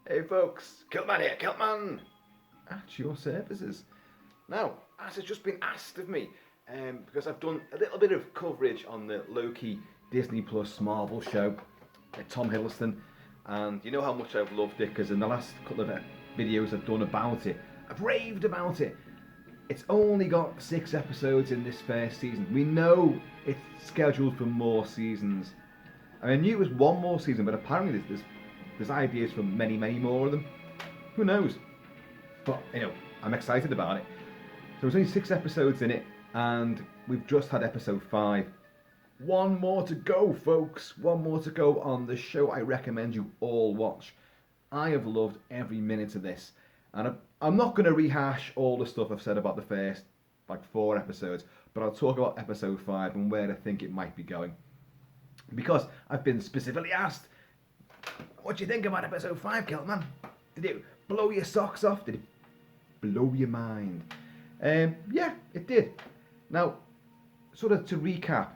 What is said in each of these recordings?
Hey folks, Kilt-Man here, Kilt-Man! At your services. Now, as has just been asked of me, because I've done a little bit of coverage on the Loki Disney Plus Marvel show, Tom Hiddleston, and you know how much I've loved it, because in the last couple of videos I've done about it, I've raved about it. It's only got 6 episodes in this first season. We know it's scheduled for more seasons. I knew it was one more season, but apparently there's ideas for many, many more of them. Who knows? But, I'm excited about it. So there's only 6 episodes in it, and we've just had episode 5. One more to go, folks. One more to go on the show I recommend you all watch. I have loved every minute of this. And I'm not going to rehash all the stuff I've said about the first, 4 episodes, but I'll talk about episode 5 and where I think it might be going. Because I've been specifically asked, what do you think about episode 5, Kilt-Man? Did it blow your socks off? Did it blow your mind? Yeah, it did. Now, sort of to recap,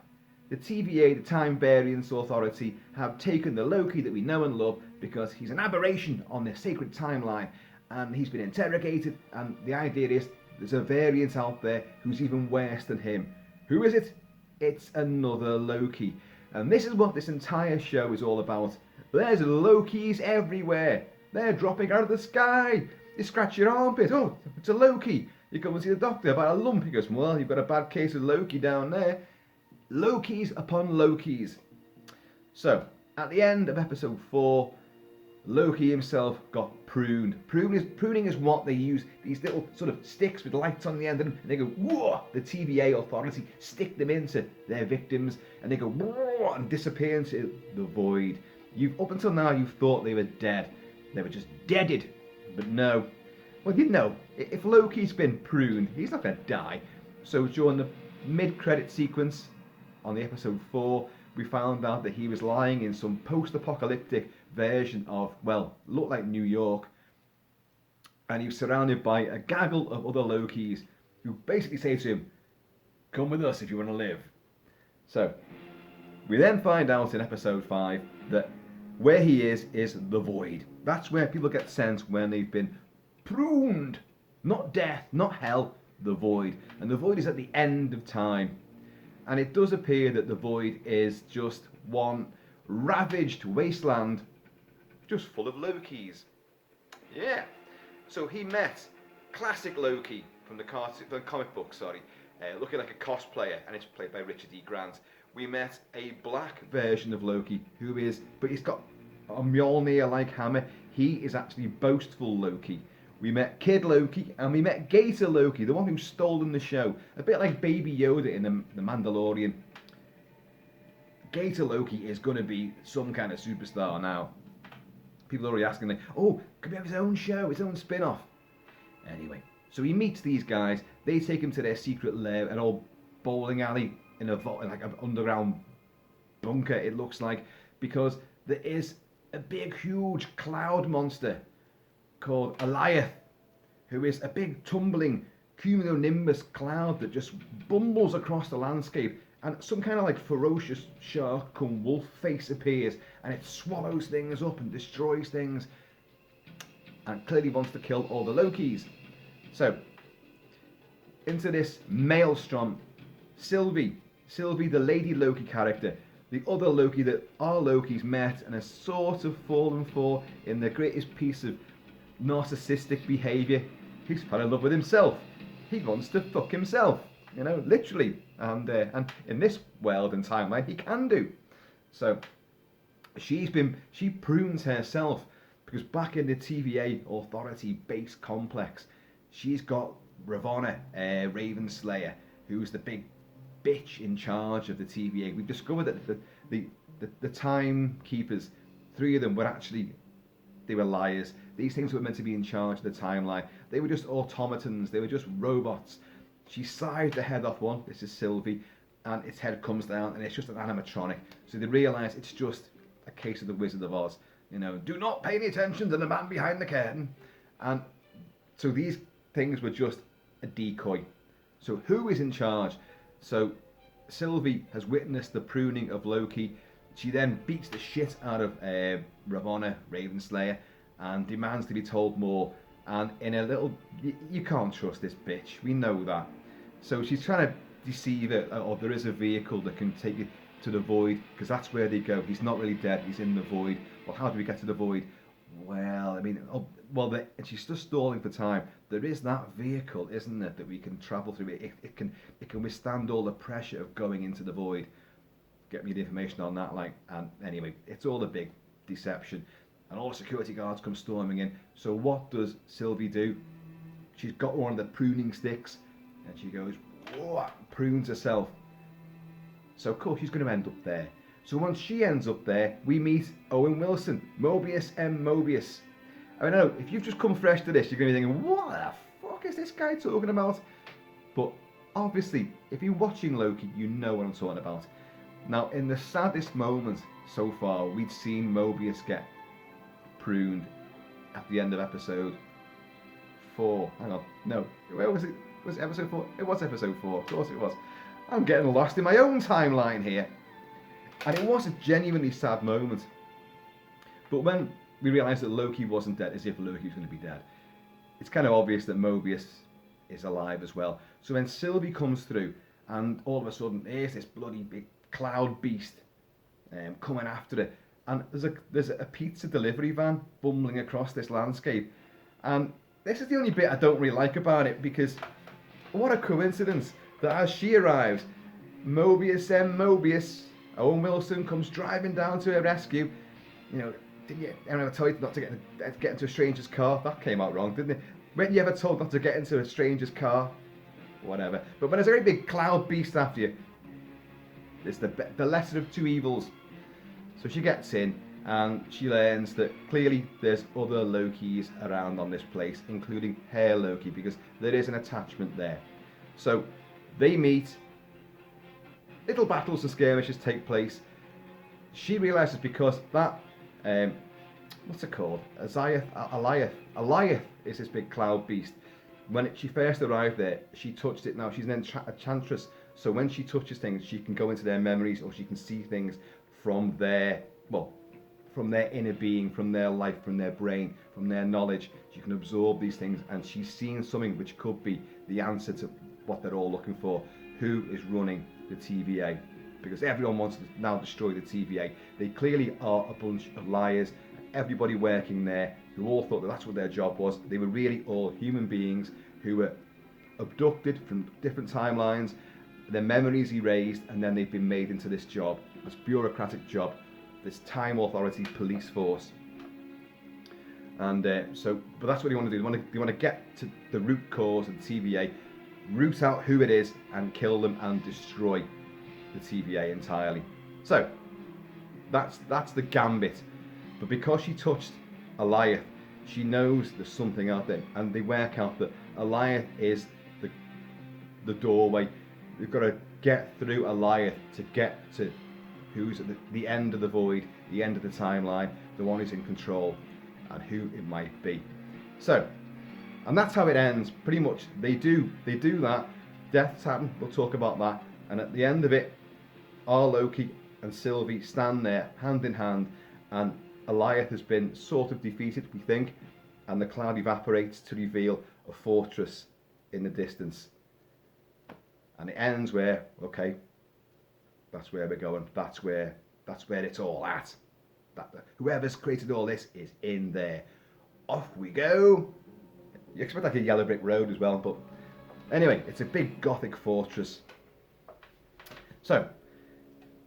the TVA, the Time Variance Authority, have taken the Loki that we know and love because he's an aberration on the sacred timeline, and he's been interrogated, and the idea is there's a variant out there who's even worse than him. Who is it? It's another Loki. And this is what this entire show is all about. There's Lokis everywhere. They're dropping out of the sky. You scratch your armpit. Oh, it's a Loki. You come and see the doctor about a lump. He goes, well, you've got a bad case of Loki down there. Lokis upon Lokis. So, at the end of episode 4, Loki himself got pruned. Pruning is what they use, these little sort of sticks with lights on the end of them, and they go, whoa! The TVA authority stick them into their victims, and they go, whoa! And disappear into the void. Up until now, you've thought they were dead. They were just deaded. But no. Well, if Loki's been pruned, he's not going to die. So during the mid-credit sequence on the episode 4, we found out that he was lying in some post-apocalyptic version of, looked like New York. And he was surrounded by a gaggle of other Lokis who basically say to him, come with us if you want to live. So, we then find out in episode 5 that where he is the void. That's where people get sent when they've been pruned. Not death, not hell, the void. And the void is at the end of time. And it does appear that the void is just one ravaged wasteland, just full of Lokis. Yeah. So he met classic Loki from the comic book, looking like a cosplayer, and it's played by Richard E. Grant. We met a black version of Loki, but he's got a Mjolnir-like hammer. He is actually boastful Loki. We met Kid Loki, and we met Gator Loki, the one who stole in the show. A bit like Baby Yoda in the Mandalorian. Gator Loki is going to be some kind of superstar now. People are already asking, could he have his own show, his own spin-off? Anyway, so he meets these guys. They take him to their secret lair, an old bowling alley in like an underground bunker, it looks like, because there is a big, huge cloud monster called Goliath, who is a big tumbling cumulonimbus cloud that just bumbles across the landscape, and some kind of ferocious shark come wolf face appears, and it swallows things up and destroys things, and clearly wants to kill all the Lokis. So, into this maelstrom, Sylvie, the Lady Loki character, the other Loki that our Lokis met and has sort of fallen for in the greatest piece of narcissistic behaviour. He's fell in love with himself. He wants to fuck himself, literally. And in this world and timeline, he can do. So she prunes herself because back in the TVA Authority base complex, she's got Ravonna, Ravenslayer, who's the big bitch in charge of the TVA. We've discovered that the timekeepers, 3 of them they were liars. These things were meant to be in charge of the timeline. They were just automatons. They were just robots. She scythed the head off one. This is Sylvie. And its head comes down, and it's just an animatronic. So they realise it's just a case of the Wizard of Oz. Do not pay any attention to the man behind the curtain. And so these things were just a decoy. So who is in charge? So Sylvie has witnessed the pruning of Loki. She then beats the shit out of Ravonna, Ravenslayer, and demands to be told more. And in a little, you can't trust this bitch. We know that. So she's trying to deceive it, or there is a vehicle that can take you to the void, because that's where they go. He's not really dead. He's in the void. Well, how do we get to the void? Well, I mean, and she's just stalling for time. There is that vehicle, isn't it, that we can travel through. It can withstand all the pressure of going into the void. Get me the information on that. And anyway, it's all a big deception, and all the security guards come storming in. So what does Sylvie do? She's got one of the pruning sticks, and she goes, whoa, prunes herself. So of course she's going to end up there. So once she ends up there, we meet Owen Wilson, Mobius M. Mobius. I know, if you've just come fresh to this, you're going to be thinking, what the fuck is this guy talking about? But obviously, if you're watching Loki, you know what I'm talking about. Now, in the saddest moment so far, we'd seen Mobius get pruned at the end of episode 4. Hang on, no, where was it? Was it episode 4? It was episode 4, of course it was. I'm getting lost in my own timeline here. And it was a genuinely sad moment. But when we realised that Loki wasn't dead, as if Loki was going to be dead, it's kind of obvious that Mobius is alive as well. So when Sylvie comes through, and all of a sudden, there's this bloody big cloud beast coming after it. And there's a pizza delivery van bumbling across this landscape. And this is the only bit I don't really like about it, because what a coincidence that as she arrives, Mobius M. Mobius, Owen Wilson, comes driving down to her rescue. You know, didn't you ever tell you not to get into a stranger's car? That came out wrong, didn't it? Weren't you ever told not to get into a stranger's car? Whatever. But when there's a very big cloud beast after you, it's the lesser of two evils. So she gets in, and she learns that clearly there's other Lokis around on this place, including her Loki, because there is an attachment there. So they meet, little battles and skirmishes take place. She realises because that, what's it called? Alioth is this big cloud beast. When she first arrived there, she touched it. Now she's an enchantress, so when she touches things, she can go into their memories, or she can see things from their inner being, from their life, from their brain, from their knowledge. She can absorb these things, and she's seen something which could be the answer to what they're all looking for. Who is running the TVA? Because everyone wants to now destroy the TVA. They clearly are a bunch of liars. Everybody working there who all thought that that's what their job was. They were really all human beings who were abducted from different timelines, their memories erased, and then they've been made into this job, this bureaucratic job, this Time Authority police force. And but that's what they want to do. They want to get to the root cause of the TVA, root out who it is, and kill them and destroy the TVA entirely. So that's the gambit. But because she touched Alioth, she knows there's something out there, and they work out that Alioth is the doorway. We've got to get through Alioth to get to who's at the end of the void, the end of the timeline, the one who's in control, and who it might be. So, and that's how it ends. Pretty much, they do that. Deaths happen. We'll talk about that. And at the end of it, our Loki and Sylvie stand there, hand in hand, and Alioth has been sort of defeated, we think, and the cloud evaporates to reveal a fortress in the distance. And it ends where, okay, that's where we're going. That's where it's all at. Whoever's created all this is in there. Off we go. You expect like a yellow brick road as well, but anyway, it's a big gothic fortress. So,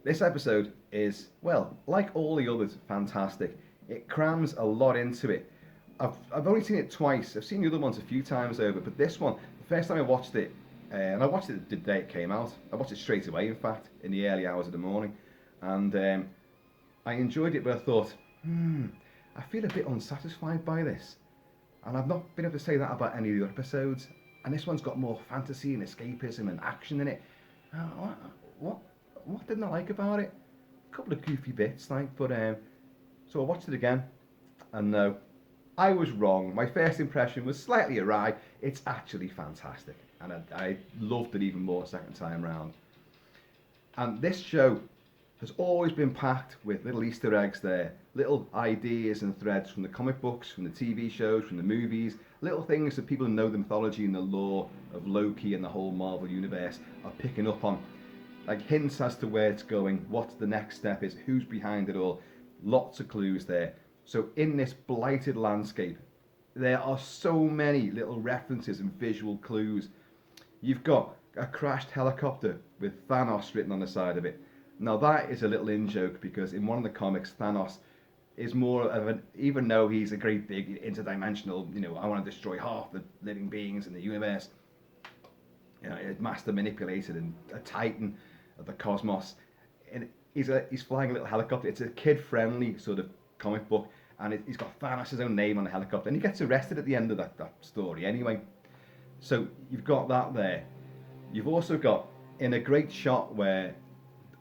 this episode is, well, like all the others, fantastic. It crams a lot into it. I've only seen it twice. I've seen the other ones a few times over, but this one, the first time I watched it, and I watched it the day it came out. I watched it straight away, in fact, in the early hours of the morning. And I enjoyed it, but I thought, I feel a bit unsatisfied by this. And I've not been able to say that about any of the other episodes. And this one's got more fantasy and escapism and action in it. What didn't I like about it? A couple of goofy bits, but so I watched it again, and no, I was wrong. My first impression was slightly awry. It's actually fantastic, and I loved it even more second time round. And this show has always been packed with little Easter eggs there, little ideas and threads from the comic books, from the TV shows, from the movies, little things that people who know the mythology and the lore of Loki and the whole Marvel universe are picking up on. Like hints as to where it's going, what the next step is, who's behind it all. Lots of clues there. So in this blighted landscape, there are so many little references and visual clues. You've got a crashed helicopter with Thanos written on the side of it. Now that is a little in-joke because in one of the comics, Thanos is more of an, even though he's a great big interdimensional, I want to destroy half the living beings in the universe, a master manipulator and a titan of the cosmos. And he's flying a little helicopter. It's a kid-friendly sort of comic book, and he's got Thanos' own name on the helicopter, and he gets arrested at the end of that story anyway. So you've got that there. You've also got, in a great shot where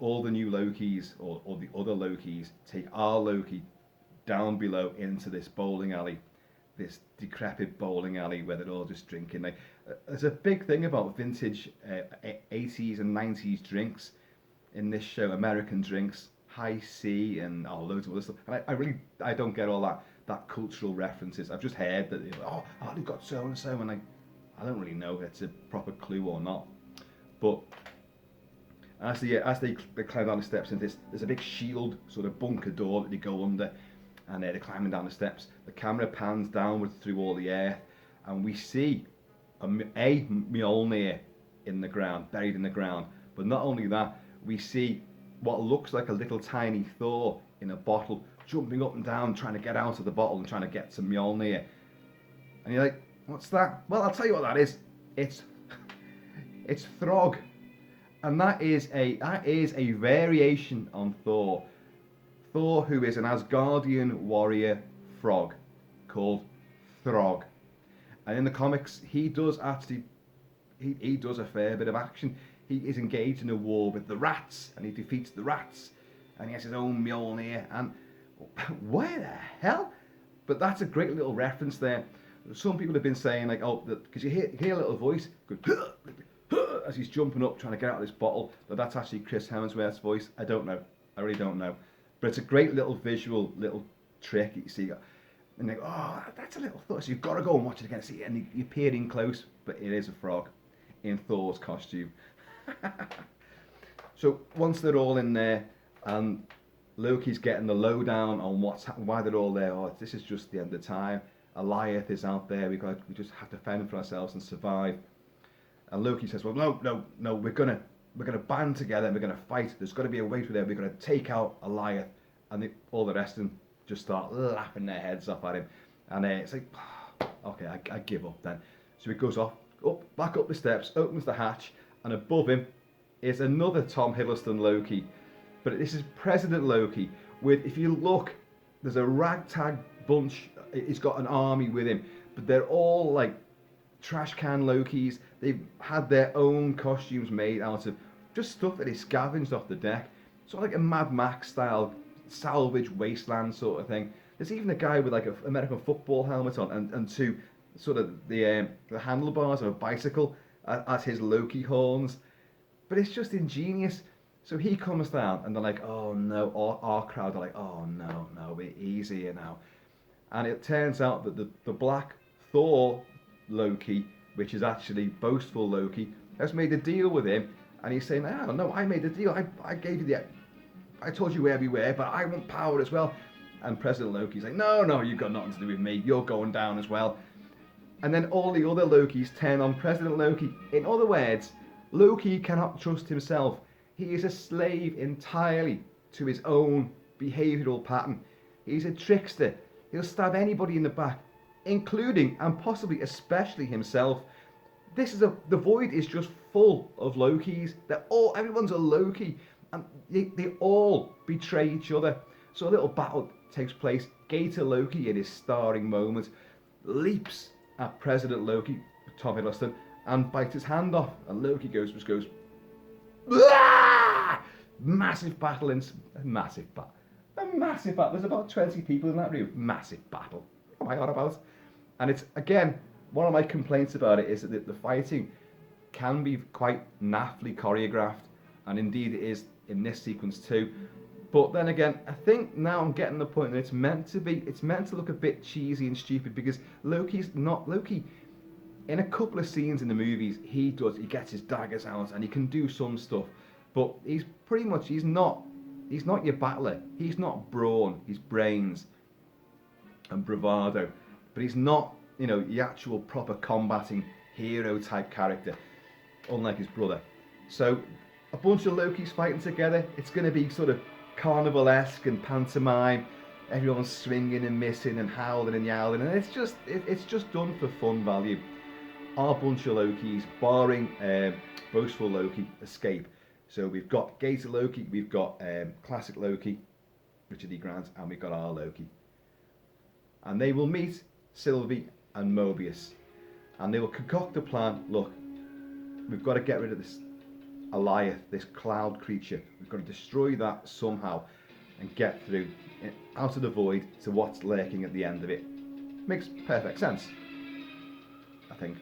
all the new Lokis, or the other Lokis, take our Loki down below into this bowling alley, this decrepit bowling alley where they're all just drinking. Like, there's a big thing about vintage 80s and 90s drinks in this show, American drinks, high C and loads of other stuff. And I don't get all that cultural references. I've just heard that they've got so and so, and I don't really know if it's a proper clue or not. But as they climb down the steps, and there's a big shield sort of bunker door that they go under, and they're climbing down the steps. The camera pans downwards through all the earth, and we see a Mjolnir in the ground, buried in the ground. But not only that, we see what looks like a little tiny Thor in a bottle, jumping up and down, trying to get out of the bottle and trying to get some Mjolnir. And you're like, what's that? Well, I'll tell you what that is. It's Throg. And that is a variation on Thor. Thor, who is an Asgardian warrior frog called Throg. And in the comics, he does he does a fair bit of action. He is engaged in a war with the rats, and he defeats the rats, and he has his own Mjolnir. And where the hell? But that's a great little reference there. Some people have been saying like, because you hear a little voice as he's jumping up trying to get out of this bottle, but that's actually Chris Hemsworth's voice. I don't know. I really don't know. But it's a great little visual little trick you see. And they go, that's a little thought. So you've got to go and watch it again. See, and you peer in close, but it is a frog in Thor's costume. So once they're all in there, and Loki's getting the lowdown on why they're all there. This is just the end of time. Goliath is out there. We just have to fend for ourselves and survive. And Loki says, well, no, we're gonna band together and we're gonna fight. There's got to be a way through there. We're gonna take out Goliath. And all the rest of them just start laughing their heads off at him. And it's like, okay, I give up then. So he goes back up the steps, opens the hatch, and above him is another Tom Hiddleston Loki. But this is President Loki with, if you look, there's a ragtag bunch. He's got an army with him, but they're all like trash can Lokis. They've had their own costumes made out of just stuff that is scavenged off the deck. Sort of like a Mad Max style salvage wasteland sort of thing. There's even a guy with like an American football helmet on and two sort of the handlebars of a bicycle as his Loki horns. But it's just ingenious. So he comes down and they're like, oh no, our crowd are like, oh no, we're easier now. And it turns out that the black Thor Loki, which is actually boastful Loki, has made a deal with him. And he's saying, oh no, I made a deal. I gave you I told you where we were, but I want power as well. And President Loki's like, no, you've got nothing to do with me. You're going down as well. And then all the other Lokis turn on President Loki. In other words, Loki cannot trust himself. He is a slave entirely to his own behavioural pattern. He's a trickster. He'll stab anybody in the back, including and possibly especially himself. The void is just full of Lokis. Everyone's a Loki, and they all betray each other. So a little battle takes place. Gator Loki, in his starring moment, leaps at President Loki, Tom Hiddleston, and bites his hand off. And Loki goes, Aah! Massive battle. A massive battle. There's about 20 people in that room. Massive battle. What am I on about? And it's, again, one of my complaints about it is that the fighting can be quite naffly choreographed, and indeed it is in this sequence too. But then again, I think now I'm getting the point that it's meant to look a bit cheesy and stupid, because Loki's not Loki. In a couple of scenes in the movies, he gets his daggers out and he can do some stuff, but he's not your battler. He's not brawn, he's brains and bravado, but he's not, the actual proper combating hero type character, unlike his brother. So a bunch of Lokis fighting together, it's going to be sort of carnival-esque and pantomime. Everyone's swinging and missing and howling and yowling, and it's just done for fun value. Our bunch of Lokis, barring boastful Loki, escape. So we've got Gator Loki, we've got classic Loki, Richard E. Grant, and we've got our Loki. And they will meet Sylvie and Mobius, and they will concoct a plan. Look, we've got to get rid of this Alioth, this cloud creature. We've got to destroy that somehow and get through out of the void to what's lurking at the end of it. Makes perfect sense, I think.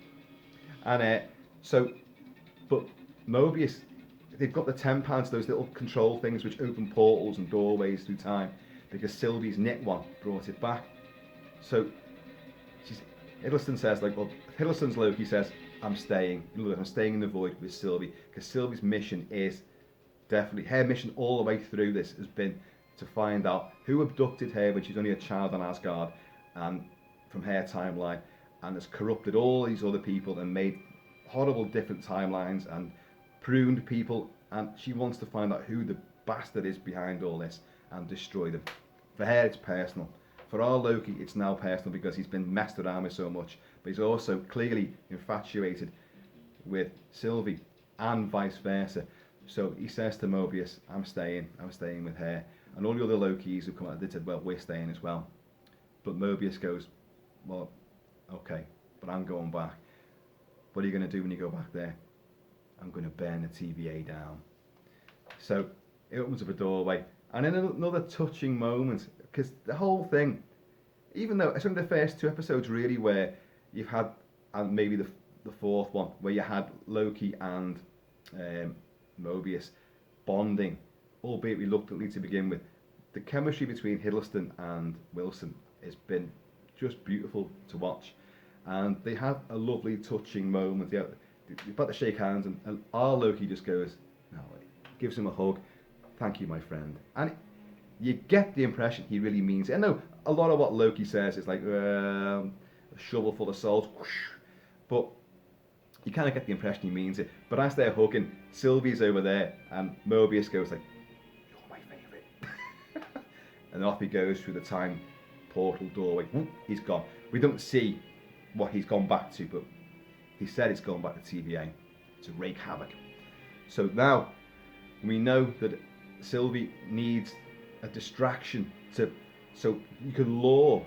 And but Mobius, they've got the £10, those little control things which open portals and doorways through time, because Sylvie's knit one brought it back. So Hiddleston says, Hiddleston's Loki says, I'm staying in the void with Sylvie, because Sylvie's mission is definitely, her mission all the way through this has been to find out who abducted her when she's only a child on Asgard, and from her timeline, and has corrupted all these other people and made horrible different timelines and pruned people, and she wants to find out who the bastard is behind all this and destroy them. For her, it's personal. For our Loki, it's now personal because he's been messed around with so much, but he's also clearly infatuated with Sylvie and vice versa. So he says to Mobius, I'm staying with her. And all the other Lokis who come out, they said, well, we're staying as well. But Mobius goes, well, okay, but I'm going back. What are you going to do when you go back there? I'm going to burn the TVA down. So it opens up a doorway. And in another touching moment, because the whole thing, even though it's only the first 2 episodes really where you've had, and maybe the fourth one, where you had Loki and Mobius bonding, albeit reluctantly to begin with, the chemistry between Hiddleston and Wilson has been just beautiful to watch. And they have a lovely touching moment. They're about to shake hands, and our Loki just goes, no, gives him a hug. Thank you, my friend. And you get the impression he really means it. I know a lot of what Loki says is like a shovel full of salt, whoosh, but you kind of get the impression he means it. But as they're hugging, Sylvie's over there, and Mobius goes like, "You're my favourite," and off he goes through the time portal doorway. Whoop, he's gone. We don't see what he's gone back to, but he said it's gone back to TVA to wreak havoc. So now we know that Sylvie needs a distraction so you can lure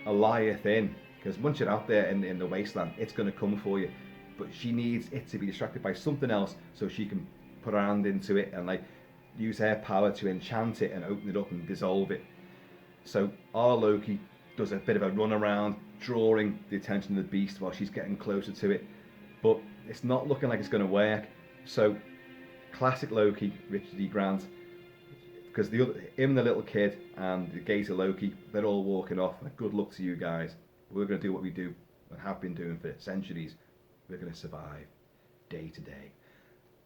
Alioth in, because once you're out there in the wasteland, it's going to come for you. But she needs it to be distracted by something else so she can put her hand into it and like use her power to enchant it and open it up and dissolve it. So our Loki does a bit of a run around, drawing the attention of the beast while she's getting closer to it, but it's not looking like it's going to work. So classic Loki, Richard E. Grant, because him and the little kid and the Gator Loki, they're all walking off. Like, good luck to you guys. We're going to do what we do and have been doing for centuries. We're going to survive day to day.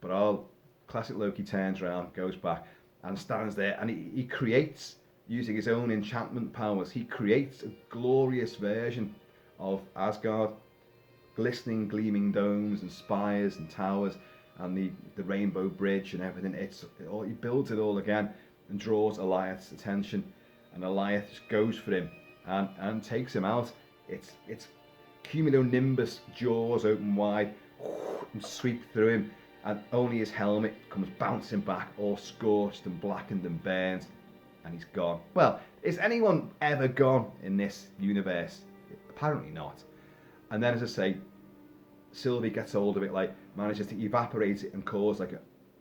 But our classic Loki turns around, goes back, and stands there, and he creates, using his own enchantment powers, he creates a glorious version of Asgard, glistening, gleaming domes and spires and towers, and the rainbow bridge and everything. He builds it all again and draws Alioth's attention, and Alioth just goes for him and takes him out. It's cumulonimbus jaws open wide and sweep through him, and only his helmet comes bouncing back, all scorched and blackened and burned, and he's gone. Well, is anyone ever gone in this universe? Apparently not. And then, as I say, Sylvie gets hold of it, like manages to evaporate it and cause like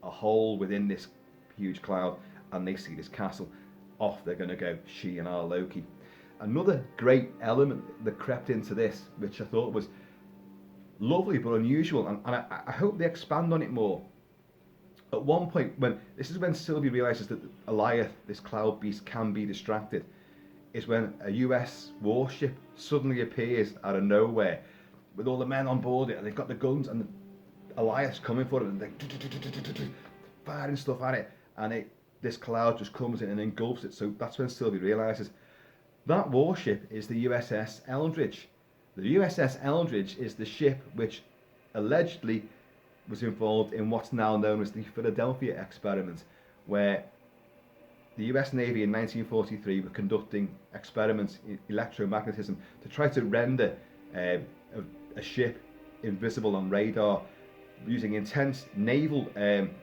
a hole within this huge cloud, and they see this castle. Off they're going to go, she and our Loki. Another great element that crept into this, which I thought was lovely but unusual, and I hope they expand on it more. At one point, this is when Sylvie realizes that Goliath, this cloud beast, can be distracted, is when a US warship suddenly appears out of nowhere with all the men on board it, and they've got the guns, and Goliath's coming for it, and they're firing stuff at it, and this cloud just comes in and engulfs it. So that's when Sylvie realizes that warship is the USS Eldridge. The USS Eldridge is the ship which allegedly was involved in what's now known as the Philadelphia experiment, where the US Navy in 1943 were conducting experiments in electromagnetism to try to render a ship invisible on radar using intense naval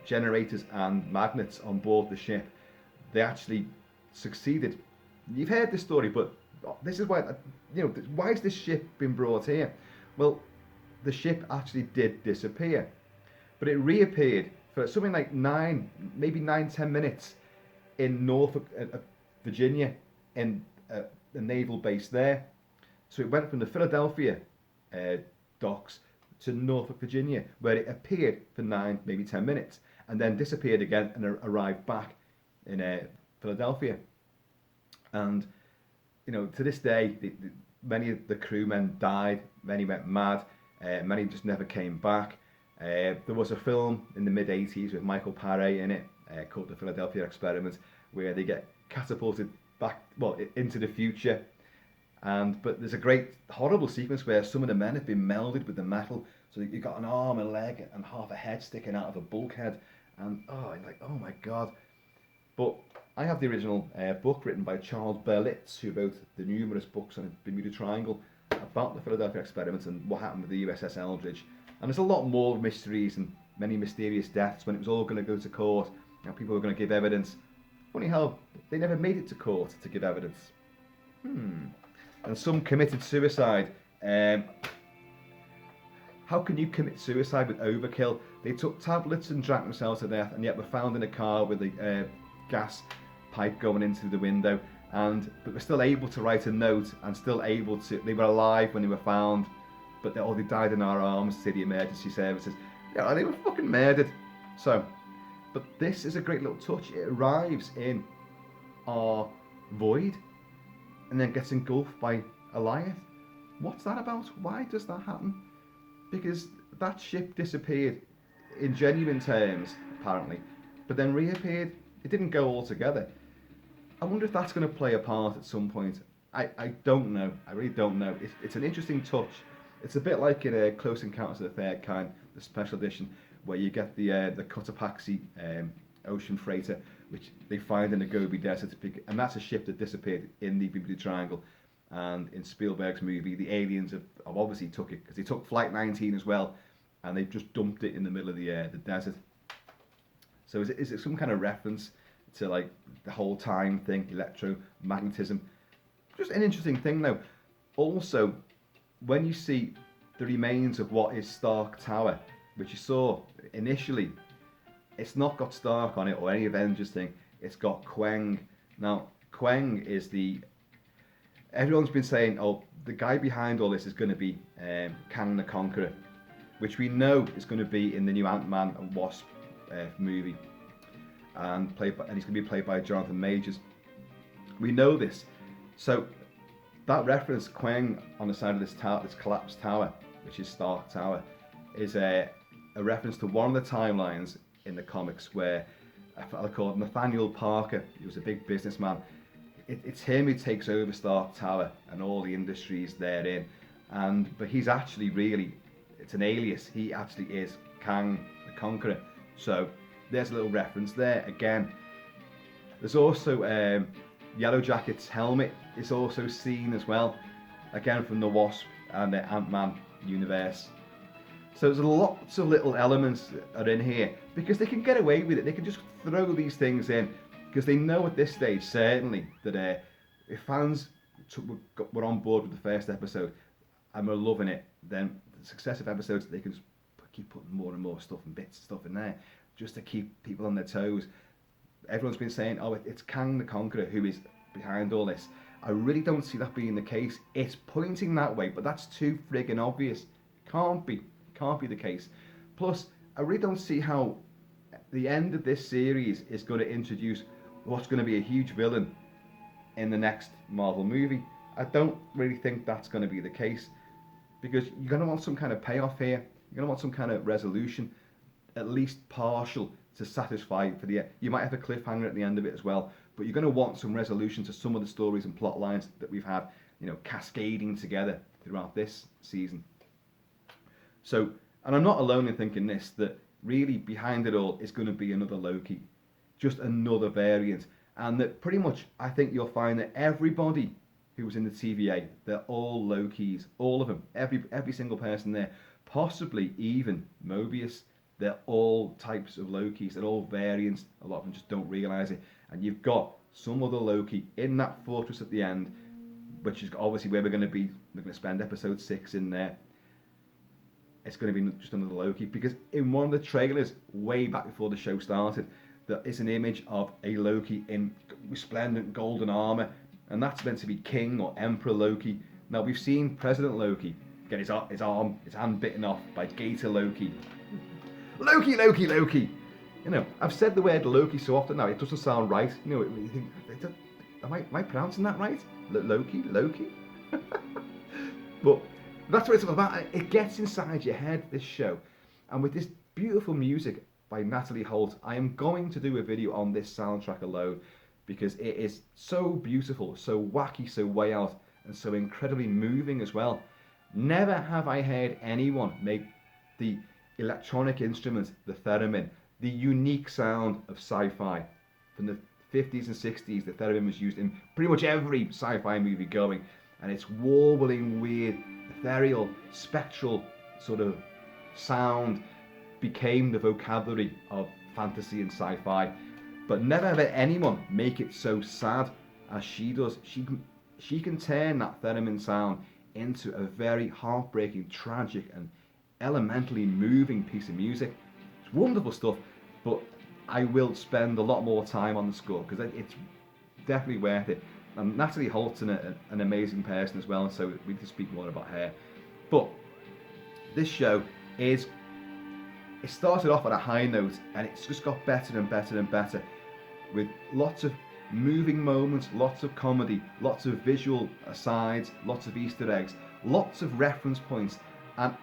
generators and magnets on board the ship. They actually succeeded. You've heard this story, but this is why, why has this ship been brought here? Well, the ship actually did disappear, but it reappeared for something like 10 minutes in Norfolk, Virginia, in a naval base there. So it went from the Philadelphia docks to Norfolk, Virginia, where it appeared for maybe 10 minutes, and then disappeared again and arrived back in Philadelphia. And to this day, many of the crewmen died, many went mad, many just never came back. There was a film in the mid-80s with Michael Paré in it called The Philadelphia Experiment, where they get catapulted back, into the future. But there's a great, horrible sequence where some of the men have been melded with the metal, so you've got an arm, a leg, and half a head sticking out of a bulkhead, and you're like, oh my god. But I have the original book written by Charles Berlitz, who wrote the numerous books on the Bermuda Triangle about the Philadelphia experiment and what happened with the USS Eldridge. And there's a lot more mysteries and many mysterious deaths when it was all going to go to court. People were going to give evidence. Funny how they never made it to court to give evidence. And some committed suicide. How can you commit suicide with overkill? They took tablets and drank themselves to death, and yet were found in a car with a gas pipe going into the window, but were still able to write a note, and still able to. They were alive when they were found, but they died in our arms, say the emergency services. Yeah, they were fucking murdered. So, but this is a great little touch. It arrives in our void, and then gets engulfed by Goliath. What's that about? Why does that happen? Because that ship disappeared in genuine terms, apparently, but then reappeared. It didn't go all together. I wonder if that's going to play a part at some point. I don't know. I really don't know. It's an interesting touch. It's a bit like in a Close Encounters of the Third Kind, the special edition, where you get the Cotopaxi ocean freighter, which they find in the Gobi Desert, and that's a ship that disappeared in the Bermuda Triangle. And in Spielberg's movie, the aliens have obviously took it, because they took Flight 19 as well, and they've just dumped it in the middle of the desert. So is it some kind of reference to like the whole time thing, electromagnetism? Just an interesting thing though. Also, when you see the remains of what is Stark Tower, which you saw initially, it's not got Stark on it or any Avengers thing, it's got Quang. Now, Quang is everyone's been saying, the guy behind all this is going to be Kang the Conqueror, which we know is going to be in the new Ant-Man and Wasp movie, and he's going to be played by Jonathan Majors. We know this, so that reference, Quang, on the side of this tower, this collapsed tower, which is Stark Tower, is a reference to one of the timelines in the comics where a fellow called Nathaniel Parker, he was a big businessman. It's him who takes over Stark Tower and all the industries therein, but he's actually it's an alias. He actually is Kang the Conqueror. So there's a little reference there again. There's also Yellow Jacket's helmet is also seen as well, again from the Wasp and the Ant-Man universe. So there's lots of little elements that are in here because they can get away with it. They can just throw these things in because they know at this stage certainly that if fans were on board with the first episode and were loving it, then the successive episodes they can just keep putting more and more stuff and bits of stuff in there just to keep people on their toes. Everyone's been saying, it's Kang the Conqueror who is behind all this. I really don't see that being the case. It's pointing that way, but that's too friggin' obvious. Can't be the case. Plus, I really don't see how the end of this series is going to introduce what's going to be a huge villain in the next Marvel movie. I don't really think that's going to be the case, because you're going to want some kind of payoff here. You're going to want some kind of resolution, at least partial, to satisfy for the. You might have a cliffhanger at the end of it as well, but you're going to want some resolution to some of the stories and plot lines that we've had, cascading together throughout this season. So, and I'm not alone in thinking this, that really behind it all is going to be another Loki, just another variant, and that pretty much I think you'll find that everybody who was in the TVA, they're all Lokis, all of them, every single person there, possibly even Mobius. They're all types of Lokis, they're all variants. A lot of them just don't realise it, and you've got some other Loki in that fortress at the end, which is obviously where we're going to be. We're going to spend episode 6 in there. It's going to be just another Loki, because in one of the trailers way back before the show started, there is an image of a Loki in resplendent golden armour, and that's meant to be King or Emperor Loki. Now, we've seen President Loki get his hand bitten off by Gator Loki. Loki, Loki, Loki! I've said the word Loki so often now, it doesn't sound right. You think, am I pronouncing that right? Loki? But that's what it's all about. It gets inside your head, this show. And with this beautiful music by Natalie Holt, I am going to do a video on this soundtrack alone, because it is so beautiful, so wacky, so way out, and so incredibly moving as well. Never have I heard anyone make the electronic instrument, the theremin, the unique sound of sci-fi. From the 50s and 60s, the theremin was used in pretty much every sci-fi movie going, and its warbling, weird, ethereal, spectral sort of sound became the vocabulary of fantasy and sci-fi. But never have anyone make it so sad as she does. She can turn that theremin sound into a very heartbreaking, tragic, and elementally moving piece of music. It's wonderful stuff, but I will spend a lot more time on the score, because it's definitely worth it. And Natalie Holt's an amazing person as well, so we need to speak more about her. But this show it started off at a high note, and it's just got better and better and better, with lots of moving moments, lots of comedy, lots of visual asides, lots of Easter eggs, lots of reference points, and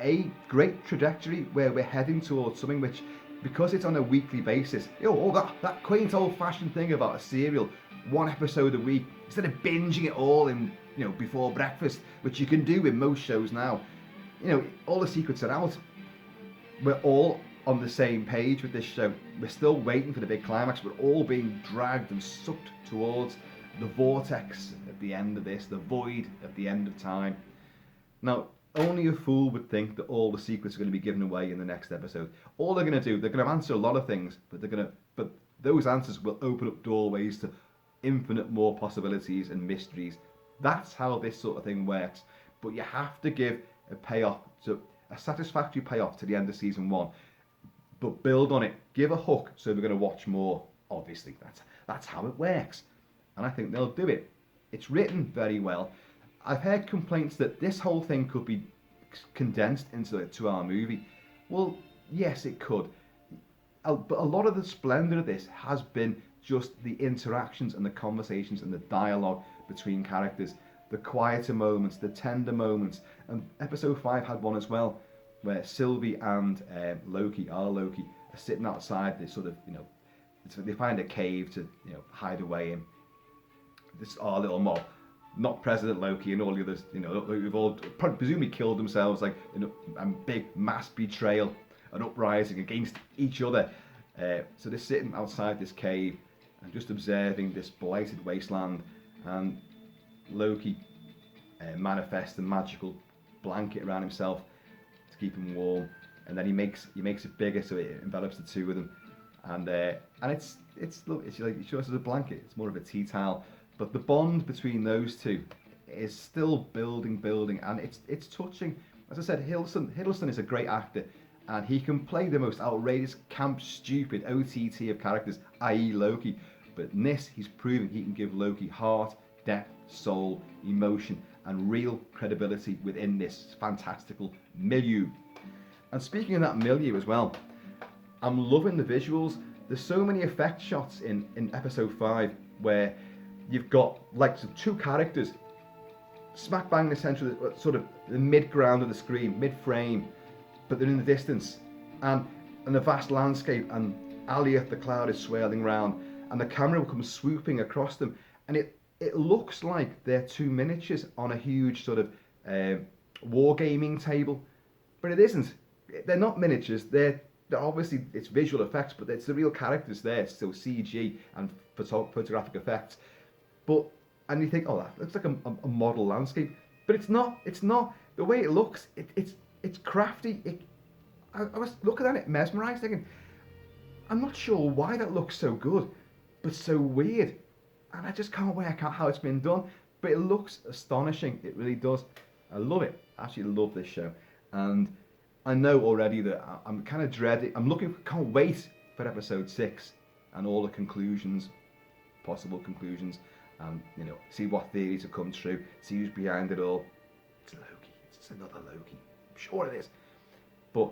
a great trajectory where we're heading towards something which, because it's on a weekly basis, that quaint old-fashioned thing about a serial, one episode a week, instead of binging it all in before breakfast, which you can do with most shows now. All the secrets are out. We're all on the same page with this show. We're still waiting for the big climax. We're all being dragged and sucked towards the vortex at the end of this, the void at the end of time. Now, only a fool would think that all the secrets are going to be given away in the next episode. All they're going to do, they're going to answer a lot of things, but those answers will open up doorways to infinite more possibilities and mysteries. That's how this sort of thing works. But you have to give a satisfactory payoff to the end of season 1, but build on it. Give a hook, so we're going to watch more. Obviously, that's how it works, and I think they'll do it. It's written very well. I've heard complaints that this whole thing could be condensed into a 2-hour movie. Well, yes, it could. But a lot of the splendour of this has been just the interactions and the conversations and the dialogue between characters, the quieter moments, the tender moments. And episode 5 had one as well, where Sylvie and Loki are sitting outside this sort of, they find a cave to, hide away in. This our little mob. Not President Loki and all the others, who've all presumably killed themselves, like a big mass betrayal, an uprising against each other. So they're sitting outside this cave and just observing this blighted wasteland, and Loki manifests a magical blanket around himself to keep him warm, and then he makes it bigger so it envelops the two of them, and it's like he shows us a blanket. It's more of a tea towel. But the bond between those two is still building, and it's touching. As I said, Hiddleston is a great actor, and he can play the most outrageous, camp, stupid OTT of characters, i.e. Loki. But in this, he's proving he can give Loki heart, depth, soul, emotion, and real credibility within this fantastical milieu. And speaking of that milieu as well, I'm loving the visuals. There's so many effect shots in episode 5 where you've got like two characters smack bang in the centre of sort of the mid ground of the screen, mid frame, but they're in the distance, and the vast landscape, and Alioth the cloud is swirling round, and the camera comes swooping across them, and it looks like they're two miniatures on a huge sort of wargaming table, but it isn't. They're not miniatures. They're obviously, it's visual effects, but it's the real characters there, so CG and photographic effects. But and you think, oh, that looks like a model landscape, but it's not. It's not the way it looks. It's crafty. I was looking at it, mesmerised, thinking, I'm not sure why that looks so good, but so weird, and I just can't work out how it's been done. But it looks astonishing. It really does. I love it. I actually love this show, and I know already that I'm kind of dreading. Can't wait for episode 6 and all the conclusions, possible conclusions. See what theories have come true, see who's behind it all. It's Loki. It's another Loki. I'm sure it is. But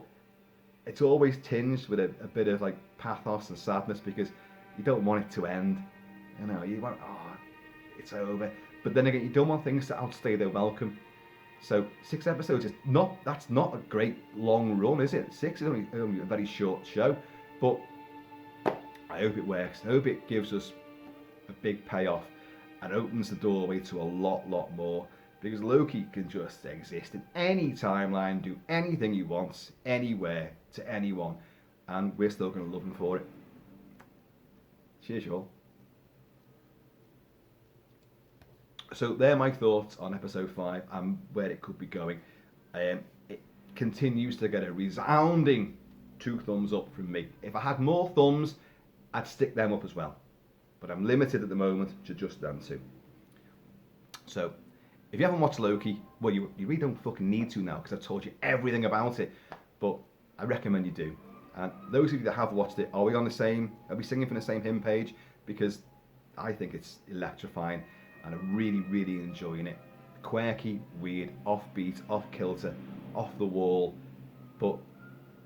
it's always tinged with a bit of like pathos and sadness because you don't want it to end. You want, it's over. But then again, you don't want things to outstay their welcome. So 6 episodes that's not a great long run, is it? 6 is only a very short show. But I hope it works. I hope it gives us a big payoff and opens the doorway to a lot more, because Loki can just exist in any timeline, do anything he wants, anywhere, to anyone, and we're still going to love him for it. Cheers, y'all. So they're my thoughts on episode 5 and where it could be going. It continues to get a resounding 2 thumbs up from me. If I had more thumbs, I'd stick them up as well. But I'm limited at the moment to just them 2. So, if you haven't watched Loki, well, you really don't fucking need to now because I've told you everything about it. But I recommend you do. And those of you that have watched it, are we singing from the same hymn page? Because I think it's electrifying and I'm really enjoying it. Quirky, weird, offbeat, off kilter, off the wall, but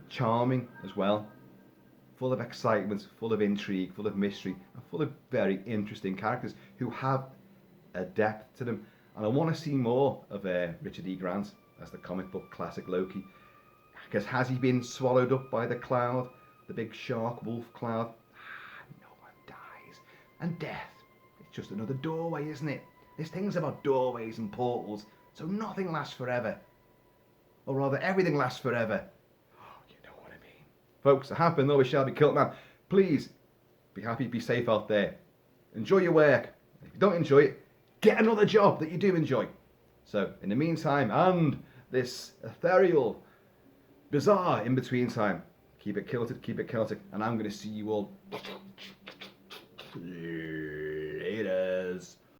charming as well. Full of excitement, full of intrigue, full of mystery, and full of very interesting characters who have a depth to them. And I want to see more of Richard E. Grant as the comic book classic Loki. Because has he been swallowed up by the cloud, the big shark wolf cloud? No one dies. And death, it's just another doorway, isn't it? This thing's about doorways and portals, so nothing lasts forever. Or rather, everything lasts forever. Folks, I have been, always shall be, Kilt-Man. Please, be happy, be safe out there. Enjoy your work. If you don't enjoy it, get another job that you do enjoy. So, in the meantime, and this ethereal, bizarre in-between time, keep it kilted, keep it Celtic, and I'm going to see you all laters.